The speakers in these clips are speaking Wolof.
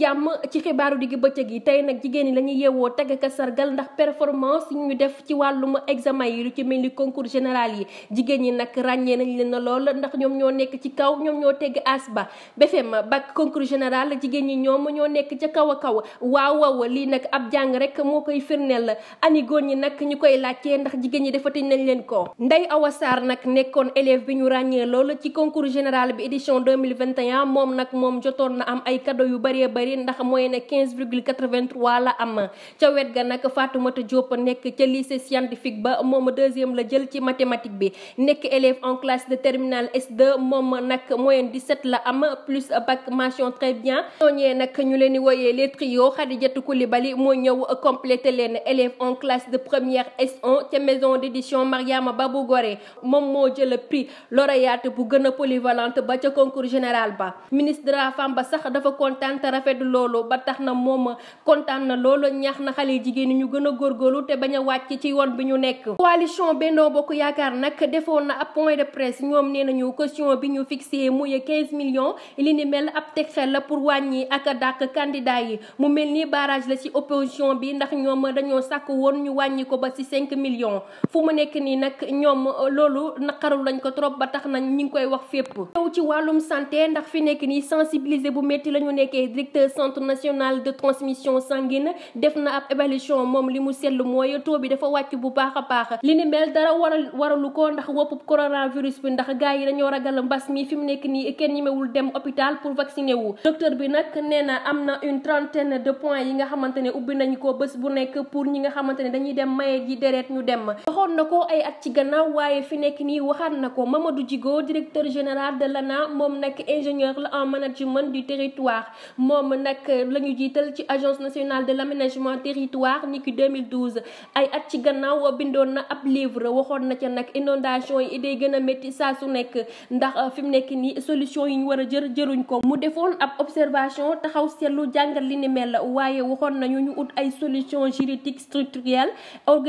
jàmm ci xibaaru digg bëccëg yi tey nag jigéen ñi la ñuy yeewoo teg ak sargal ndax performance yi ñu def ci wàllum examen yi lu ci mel ni concours général yi jigéen ñi nag ràññee nañ leen na lool ndax ñoom ñoo nekk ci kaw ñoom ñoo tegg as ba BFEM bac concours général jigéen ñi ñoom ñoo nekk ca kaw a kaw waaw lii nag ab jàng rek moo koy firndeel ani góor ñi nag ñu koy laajtee ndax jigéen ñi defati nañ leen ko. Ndeye Awa Sarr nag nekkoon élève bi ñu ràññee lool ci concours général bi édition 2021 moom jotoon na am ay cadeau yu bëree bëri ndax moyenne 15,83 la am ca wet ga nag Fatoumata Diop nekk ca lycée scientifique ba moom deuxième la jël ci mathématique bi nekk élève en classe de terminale S2 moom nag moyenne 17 la am plus bac mention très bien ñooñee nag ñu leen di woyee les trio Khadijatou Koulibaly moo ñëw complété leen élève en classe de première S1 ca maison d'édition Mariama Babou Gorée moom moo jël prix lauréate bu gën a polyvalente ba ca concours général ba ministre de la femme ba sax dafa kontaan te rafetlu loolu ba tax na moom kontaan na loolu ñaax na xale jigéen ñi ñu gën a góorgóorlu te bañ a wàcc ci yoon bi ñu nekk. coalition Benno Bokk Yaakaar nag defoon na ab point de presse ñoom nee nañu caution bi ñu fixé muy 15 millions li ni mel ab teg xel la pour wàññi ak a dàq candidat yi mu mel ni barrage la ci opposition bi ndax ñoom dañoo sàkk woon ñu wàññi ko ba ci 5 millions fu mu nekk nii nag ñoom loolu naqaru lañ ko trop ba tax na ñu ngi koy wax fépp. ñëw ci wàllum santé ndax fi nekk nii sensibiliser bu métti la ñu nekkee directeur centre national de transmission sanguine def na ab évaluation moom li mu seetlu mooy taux bi dafa wàcc bu baax a baax li ni mel dara waralu ko ndax woppub coronavirus bi ndax gars yi dañoo ragal mbas mi fi mu nekk nii kenn ñemewul dem hôpital pour vacciner wu. docteur bi nag nee na am na une trentaine de points yi nga xamante ne ubbi nañu ko bés bu nekk pour ñi nga xamante ne dañuy dem maye ji deret ñu dem waxoon na ko ay at ci gannaaw waaye fi nekk nii waxaat na ko Mamadou Djigo directeur général de l'ANA moom nag ingénieur la en management du territoire moom nag la ñu jiital ci agence nationale de l'aménagement territoire niki 2012 ay at ci gannaaw bindoon na ab livre waxoon na ca nag inondation yi day gën a métti saa su nekk ndax fi mu nekk nii solution yi ñu war a jëruñ ko mu defoon ab observation taxaw seetlu jàngat li ni mel waaye waxoon nañu ñu ut ay solution juridique structurelle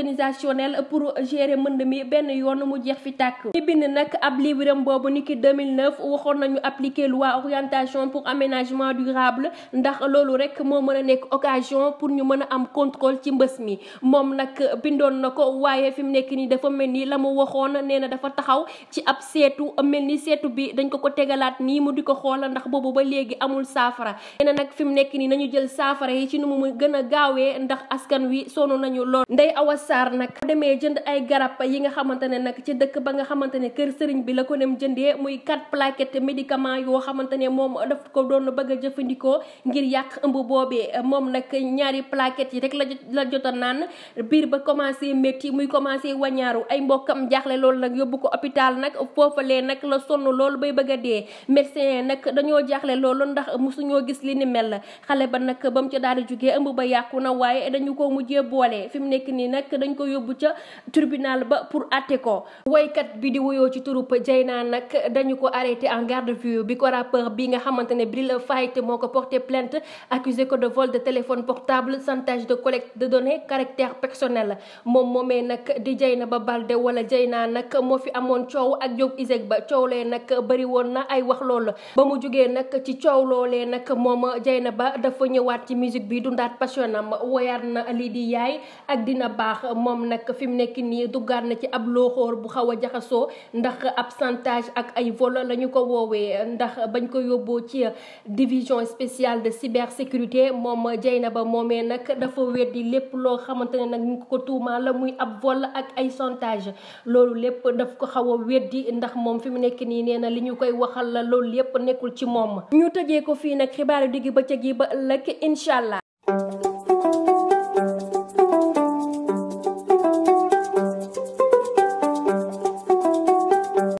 organisationnelle pour gérer mbënd mi benn yoon mu jeex fi tàkk ñu bind nag ab livre am boobu niki 2009 waxoon nañu appliquer loi orientation pour aménagement durable ndax loolu rek moo mën a nekk occasion pour ñu mën a am contrôle ci mbës mi moom nag bindoon na ko waaye fi mu nekk nii dafa mel ni la mu waxoon nee na dafa taxaw ci ab seetu mel ni seetu bi dañ ko tegalaat nii mu di ko xool ndax boobu ba léegi amul saafara nee na nag fi mu nekk nii nañu jël saafara yi ci nu mu gën a gaawee ndax askan wi sonn nañu lool. Ndeye Awa Sarr nag demee jënd ay garab yi nga xamante ne nag ci dëkk ba nga xamante ne kër sëriñ bi la ko dem jëndee muy 4 plaquettes médicaments yoo xamante ne moom daf ko doon bëgg a jëfandikoo ngir yàq ëmb boobee moom nag ñaari plaquettes yi rek la jot a naan biir ba commencé métti muy commencé wañaaru ay mbokkam jaaxle loolu nag yóbbu ko hôpital nag foofalee nag la sonn loolu bay bëgg a dee médecin nag dañoo jaaxle loolu ndax mosuñoo gis li ni mel xale ba nag ba mu ca daal di jugee ëmb ba yàqu na waaye dañu ko mujjee boole fi mu nekk nii nag dañ ko yóbbu ca tribunal ba pour àtte ko woykat bi di wuyoo ci turub Dieyna nag dañu ko arrêté en garde à vue bi ko rappeur bi nga xamante ne Bril Fight moo ko porté plainte accusé ko de vol de téléphone portable chantage de collecte de données caractère personnel moom moomee nag di Dieynaba Balde wala Dieyna nag moo fi amoon coow ak Diop Iseg ba coow lee nag bëri woon na ay wax loolu ba mu jógee nag ci coow loolee nag moom Dieynaba dafa ñëwaat ci musique bi dundaat passionam woyaat na lii di yaay ak dina baax moom nag fi mu nekk nii duggaat na ci ab looxoor bu xaw a jaxasoo ndax ab chantage ak ay vol la ñu ko woowee ndax bañ ko yóbboo ci division spéciale de cybersécurité moom Dieynaba moomee nag dafa weddi lépp loo xamante ne nag ñu ko tuumaal la muy ab vol ak ay chantage loolu lépp daf ko xaw a weddi ndax moom fi mu nekk nii nee na li ñu koy waxal la loolu lépp nekkul ci moom ñu tëjee ko fii nag xibaaru digg bëccëg yi ba ëllëg incha allah.